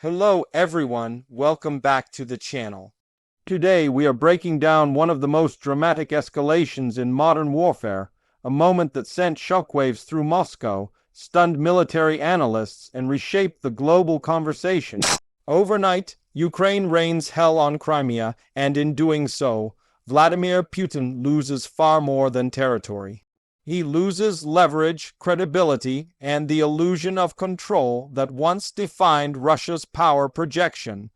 Hello everyone, welcome back to the channel. Today we are breaking down one of the most dramatic escalations in modern warfare, a moment that sent shockwaves through Moscow, stunned military analysts, and reshaped the global conversation. Overnight, Ukraine rains hell on Crimea, and in doing so, Vladimir Putin loses far more than territory. He loses leverage, credibility, and the illusion of control that once defined Russia's power projection.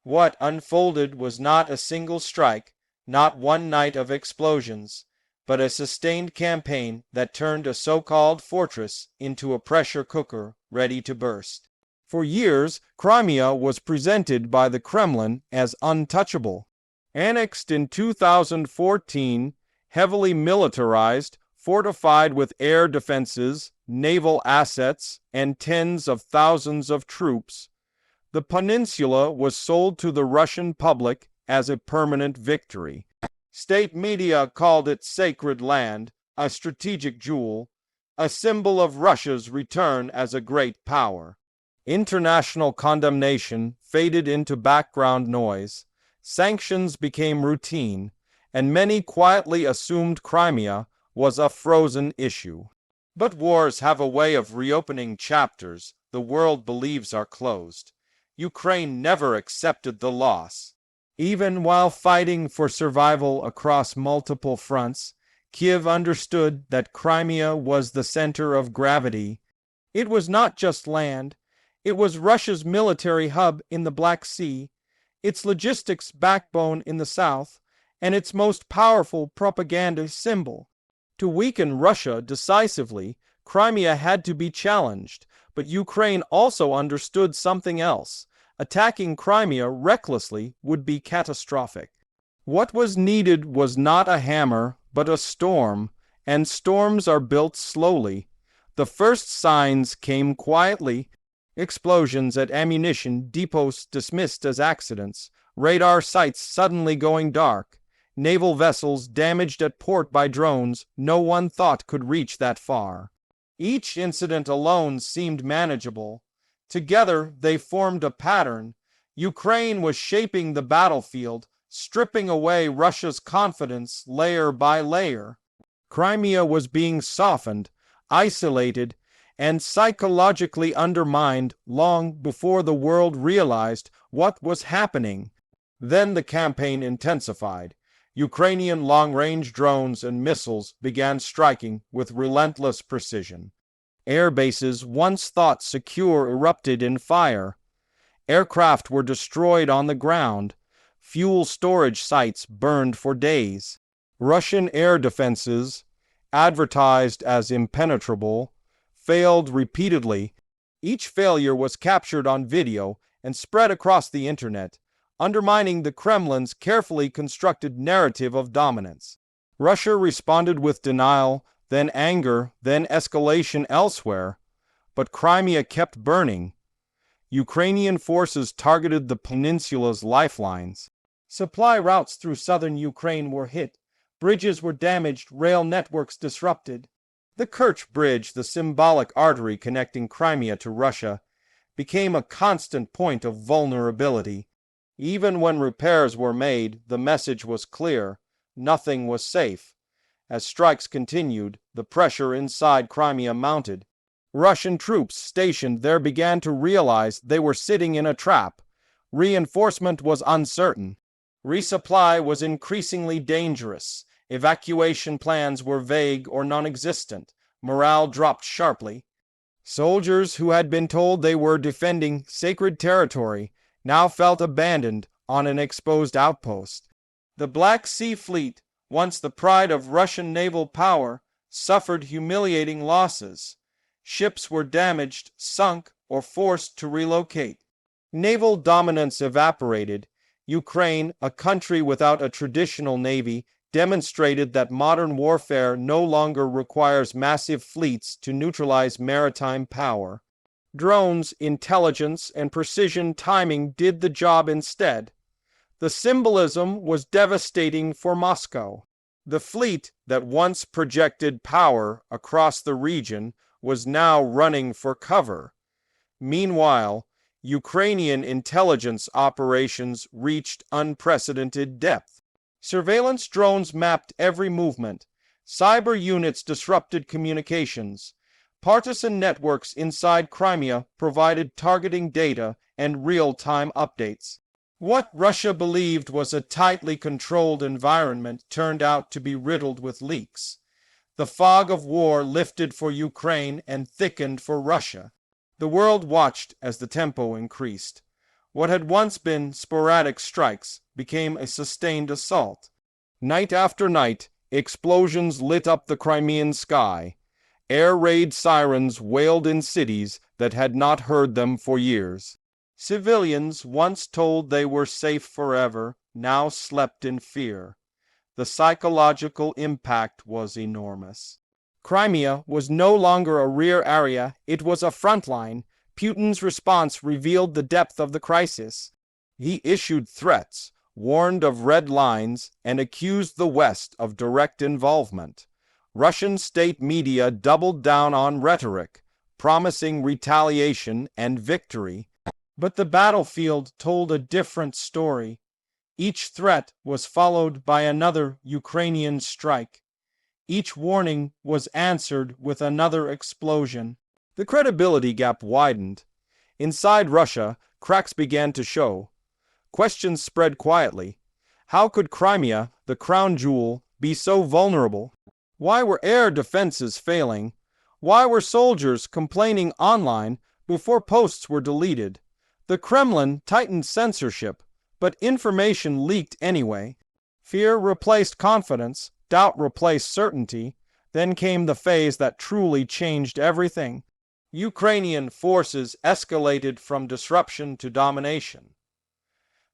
What unfolded was not a single strike, not one night of explosions, but a sustained campaign that turned a so-called fortress into a pressure cooker ready to burst. For years, Crimea was presented by the Kremlin as untouchable. Annexed in 2014, heavily militarized, fortified with air defenses, naval assets, and tens of thousands of troops, the peninsula was sold to the Russian public as a permanent victory. State media called it sacred land, a strategic jewel, a symbol of Russia's return as a great power. International condemnation faded into background noise, sanctions became routine, and many quietly assumed Crimea was a frozen issue. But wars have a way of reopening chapters the world believes are closed. Ukraine never accepted the loss. Even while fighting for survival across multiple fronts, Kiev understood that Crimea was the center of gravity. It was not just land. It was Russia's military hub in the Black Sea, its logistics backbone in the south, and its most powerful propaganda symbol. To weaken Russia decisively, Crimea had to be challenged, but Ukraine also understood something else. Attacking Crimea recklessly would be catastrophic. What was needed was not a hammer, but a storm, and storms are built slowly. The first signs came quietly. Explosions at ammunition depots dismissed as accidents, radar sites suddenly going dark, naval vessels damaged at port by drones no one thought could reach that far. Each incident alone seemed manageable. Together they formed a pattern. Ukraine was shaping the battlefield, stripping away Russia's confidence layer by layer. Crimea was being softened, isolated, and psychologically undermined long before the world realized what was happening. Then the campaign intensified. Ukrainian long-range drones and missiles began striking with relentless precision. Air bases once thought secure erupted in fire. Aircraft were destroyed on the ground. Fuel storage sites burned for days. Russian air defenses, advertised as impenetrable, failed repeatedly. Each failure was captured on video and spread across the internet, undermining the Kremlin's carefully constructed narrative of dominance. Russia responded with denial, then anger, then escalation elsewhere, but Crimea kept burning. Ukrainian forces targeted the peninsula's lifelines. Supply routes through southern Ukraine were hit, bridges were damaged, rail networks disrupted. The Kerch Bridge, the symbolic artery connecting Crimea to Russia, became a constant point of vulnerability. Even when repairs were made, the message was clear: nothing was safe. As strikes continued, the pressure inside Crimea mounted. Russian troops stationed there began to realize they were sitting in a trap. Reinforcement was uncertain. Resupply was increasingly dangerous. Evacuation plans were vague or non-existent. Morale dropped sharply. Soldiers who had been told they were defending sacred territory now felt abandoned on an exposed outpost. The Black Sea Fleet, once the pride of Russian naval power, suffered humiliating losses. Ships were damaged, sunk, or forced to relocate. Naval dominance evaporated. Ukraine, a country without a traditional navy, demonstrated that modern warfare no longer requires massive fleets to neutralize maritime power. Drones, intelligence, and precision timing did the job instead. The symbolism was devastating for Moscow. The fleet that once projected power across the region was now running for cover. Meanwhile, Ukrainian intelligence operations reached unprecedented depth. Surveillance drones mapped every movement. Cyber units disrupted communications. Partisan networks inside Crimea provided targeting data and real-time updates. What Russia believed was a tightly controlled environment turned out to be riddled with leaks. The fog of war lifted for Ukraine and thickened for Russia. The world watched as the tempo increased. What had once been sporadic strikes became a sustained assault. Night after night, explosions lit up the Crimean sky. Air raid sirens wailed in cities that had not heard them for years. Civilians, once told they were safe forever, now slept in fear. The psychological impact was enormous. Crimea was no longer a rear area, it was a front line. Putin's response revealed the depth of the crisis. He issued threats, warned of red lines, and accused the West of direct involvement. Russian state media doubled down on rhetoric, promising retaliation and victory. But the battlefield told a different story. Each threat was followed by another Ukrainian strike. Each warning was answered with another explosion. The credibility gap widened. Inside Russia, cracks began to show. Questions spread quietly. How could Crimea, the crown jewel, be so vulnerable? Why were air defenses failing? Why were soldiers complaining online before posts were deleted? The Kremlin tightened censorship, but information leaked anyway. Fear replaced confidence, doubt replaced certainty. Then came the phase that truly changed everything. Ukrainian forces escalated from disruption to domination.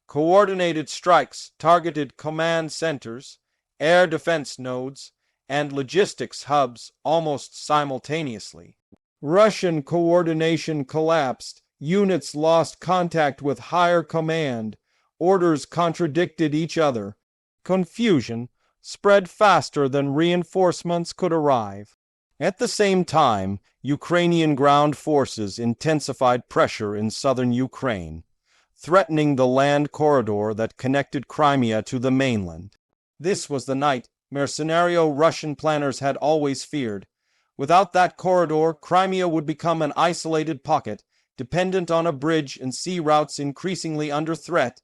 Coordinated strikes targeted command centers, air defense nodes, and logistics hubs almost simultaneously. Russian coordination collapsed. Units lost contact with higher command. Orders contradicted each other. Confusion spread faster than reinforcements could arrive. At the same time, Ukrainian ground forces intensified pressure in southern Ukraine, threatening the land corridor that connected Crimea to the mainland. This was the nightmare scenario Russian planners had always feared. Without that corridor, Crimea would become an isolated pocket, dependent on a bridge and sea routes increasingly under threat.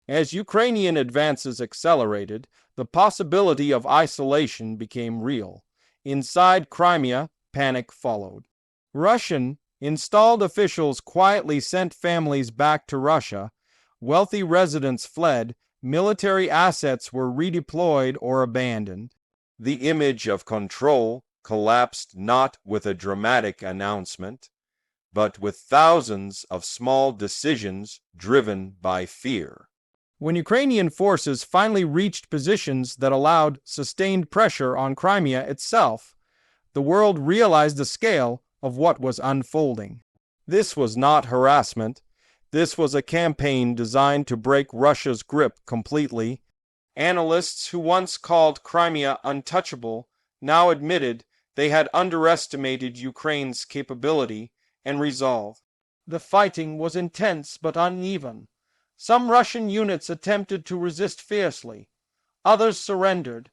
As Ukrainian advances accelerated, the possibility of isolation became real. Inside Crimea, panic followed. Russian installed officials quietly sent families back to Russia. Wealthy residents fled. Military assets were redeployed or abandoned. The image of control collapsed not with a dramatic announcement, but with thousands of small decisions driven by fear. When Ukrainian forces finally reached positions that allowed sustained pressure on Crimea itself, the world realized the scale of what was unfolding. This was not harassment. This was a campaign designed to break Russia's grip completely. Analysts who once called Crimea untouchable now admitted they had underestimated Ukraine's capability and resolve. The fighting was intense but uneven. Some Russian units attempted to resist fiercely. Others surrendered.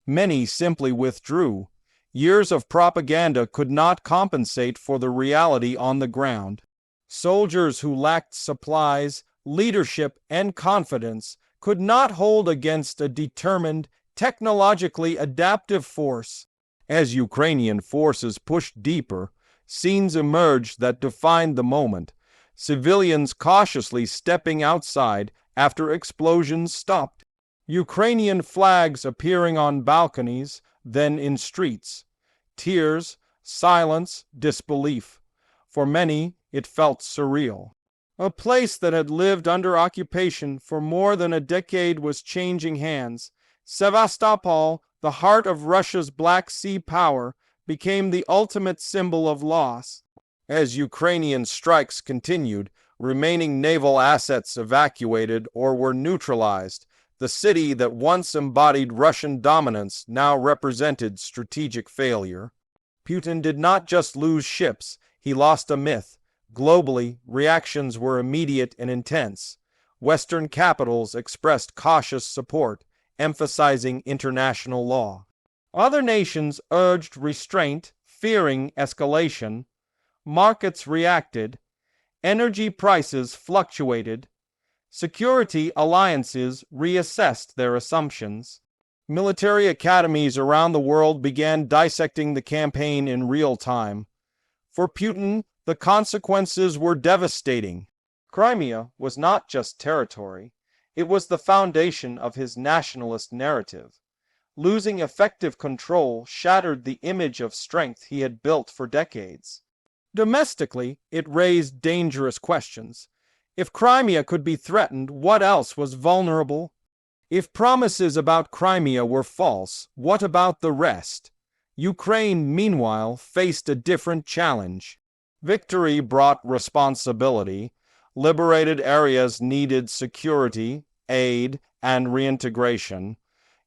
Many simply withdrew. Years of propaganda could not compensate for the reality on the ground. Soldiers who lacked supplies, leadership, and confidence could not hold against a determined, technologically adaptive force. As Ukrainian forces pushed deeper, scenes emerged that defined the moment. Civilians cautiously stepping outside after explosions stopped. Ukrainian flags appearing on balconies, then in streets. Tears, silence, disbelief. For many, it felt surreal. A place that had lived under occupation for more than a decade was changing hands. Sevastopol, the heart of Russia's Black Sea power, became the ultimate symbol of loss. As Ukrainian strikes continued, remaining naval assets evacuated or were neutralized. The city that once embodied Russian dominance now represented strategic failure. Putin did not just lose ships, he lost a myth, Globally, reactions were immediate and intense. Western capitals expressed cautious support, emphasizing international law. Other nations urged restraint, fearing escalation. Markets reacted. Energy prices fluctuated. Security alliances reassessed their assumptions. Military academies around the world began dissecting the campaign in real time. For Putin, the consequences were devastating. Crimea was not just territory, it was the foundation of his nationalist narrative. Losing effective control shattered the image of strength he had built for decades. Domestically, it raised dangerous questions. If Crimea could be threatened, what else was vulnerable? If promises about Crimea were false, what about the rest? Ukraine, meanwhile, faced a different challenge. Victory brought responsibility. Liberated areas needed security, aid, and reintegration.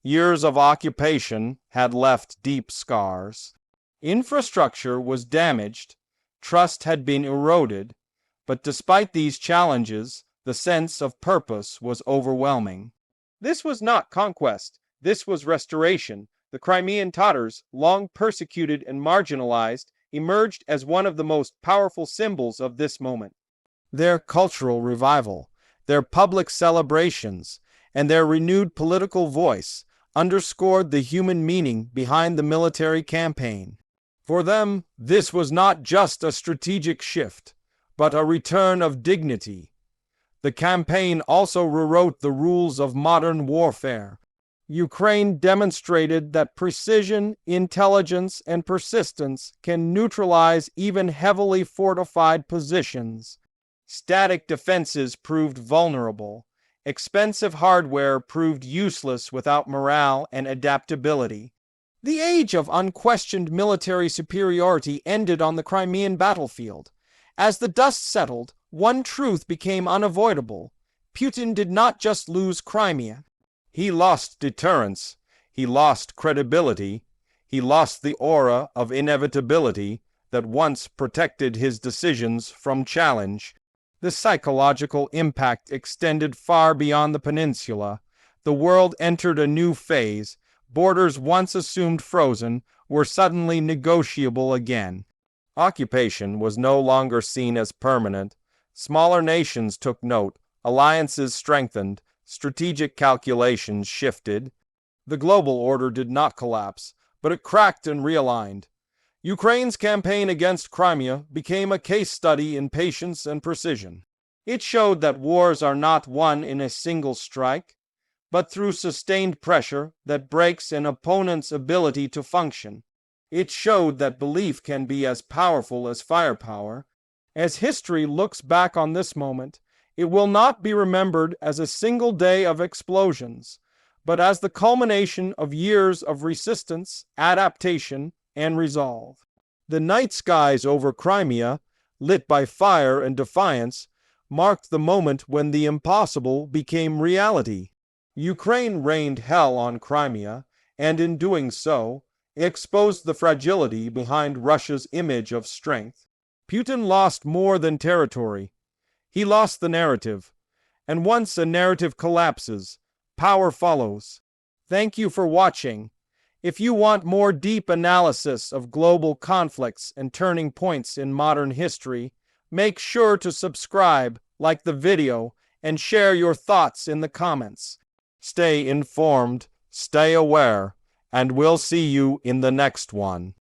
Years of occupation had left deep scars. Infrastructure was damaged. Trust had been eroded. But despite these challenges, the sense of purpose was overwhelming. This was not conquest. This was restoration. The Crimean Tatars, long persecuted and marginalized, emerged as one of the most powerful symbols of this moment. Their cultural revival, their public celebrations, and their renewed political voice underscored the human meaning behind the military campaign. For them, this was not just a strategic shift, but a return of dignity. The campaign also rewrote the rules of modern warfare. Ukraine demonstrated that precision, intelligence, and persistence can neutralize even heavily fortified positions. Static defenses proved vulnerable. Expensive hardware proved useless without morale and adaptability. The age of unquestioned military superiority ended on the Crimean battlefield. As the dust settled, one truth became unavoidable. Putin did not just lose Crimea. He lost deterrence. He lost credibility. He lost the aura of inevitability that once protected his decisions from challenge. The psychological impact extended far beyond the peninsula. The world entered a new phase. Borders once assumed frozen were suddenly negotiable again. Occupation was no longer seen as permanent. Smaller nations took note, alliances strengthened, strategic calculations shifted. The global order did not collapse, but it cracked and realigned. Ukraine's campaign against Crimea became a case study in patience and precision. It showed that wars are not won in a single strike, but through sustained pressure that breaks an opponent's ability to function. It showed that belief can be as powerful as firepower. As history looks back on this moment, it will not be remembered as a single day of explosions, but as the culmination of years of resistance, adaptation, and resolve. The night skies over Crimea, lit by fire and defiance, marked the moment when the impossible became reality. Ukraine rained hell on Crimea, and in doing so, exposed the fragility behind Russia's image of strength. Putin lost more than territory. He lost the narrative. And once a narrative collapses, power follows. Thank you for watching. If you want more deep analysis of global conflicts and turning points in modern history, make sure to subscribe, like the video, and share your thoughts in the comments. Stay informed, stay aware, and we'll see you in the next one.